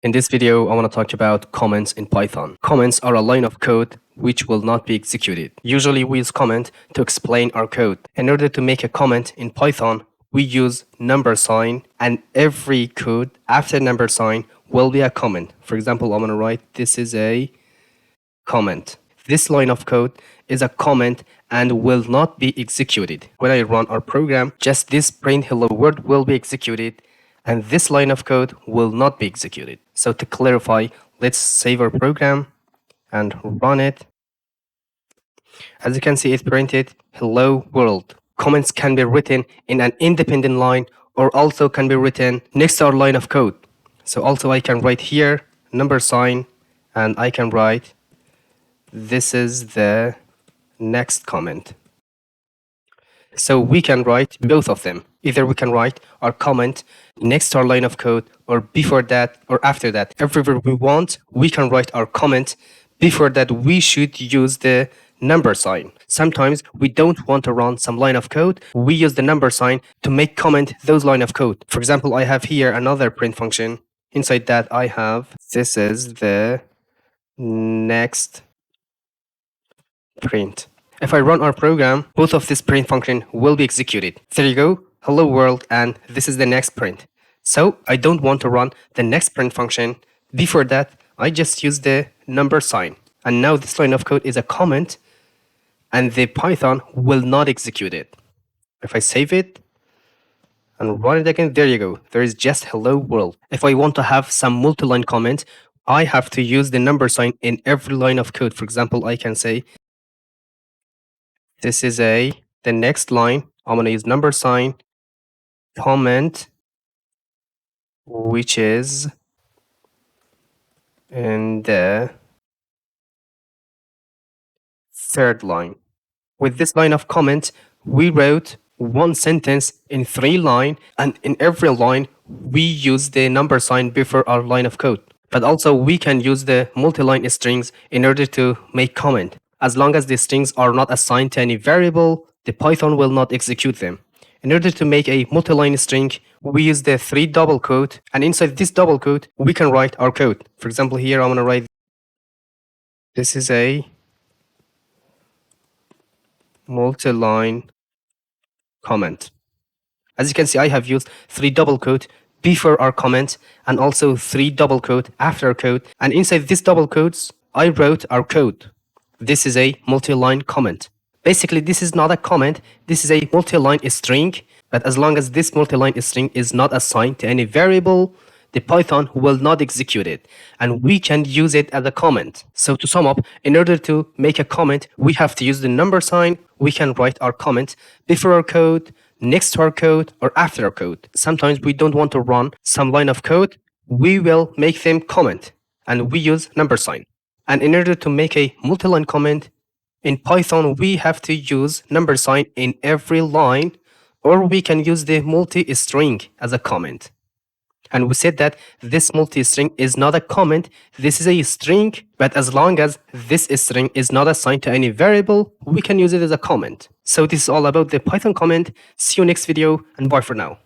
In this video, I want to talk about comments in Python. Comments are a line of code which will not be executed. Usually we use comment to explain our code. In order to make a comment in Python, we use number sign, and every code after number sign will be a comment. For example, I'm going to write this is a comment. This line of code is a comment and will not be executed. When I run our program, just this print hello world will be executed, and this line of code will not be executed. So to clarify, let's save our program and run it. As you can see, it printed hello world. Comments can be written in an independent line or also can be written next to our line of code. So also I can write here number sign, and I can write this is the next comment. So we can write both of them. Either we can write our comment next to our line of code, or before that, or after that. Everywhere we want, we can write our comment. Before that, we should use the number sign. Sometimes we don't want to run some line of code. We use the number sign to make comment those line of code. For example, I have here another print function. Inside that, I have this is the next print. If I run our program, both of this print function will be executed. There you go, hello world, and this is the next print. So I don't want to run the next print function. Before that, I just use the number sign. And now this line of code is a comment, and the Python will not execute it. If I save it and run it again, there you go. There is just hello world. If I want to have some multi-line comment, I have to use the number sign in every line of code. For example, I can say this is the next line. I'm going to use number sign, comment, which is in the third line. With this line of comment, we wrote one sentence in 3 lines, and in every line, we use the number sign before our line of code. But also, we can use the multi-line strings in order to make comment. As long as the strings are not assigned to any variable, the Python will not execute them. In order to make a multi-line string, we use the 3 double quote, and inside this double quote, we can write our code. For example, here I'm going to write this is a multi-line comment. As you can see, I have used 3 double quote before our comment and also 3 double quote after our code, and inside these double quotes, I wrote our code. This is a multi-line comment. Basically, this is not a comment, this is a multi-line string, but as long as this multi-line string is not assigned to any variable, the Python will not execute it, and we can use it as a comment. So to sum up, in order to make a comment, we have to use the number sign. We can write our comment before our code, next to our code, or after our code. Sometimes we don't want to run some line of code, we will make them comment, and we use number sign. And in order to make a multi-line comment, in Python, we have to use number sign in every line, or we can use the multi-string as a comment. And we said that this multi-string is not a comment, this is a string, but as long as this string is not assigned to any variable, we can use it as a comment. So this is all about the Python comment. See you next video, and bye for now.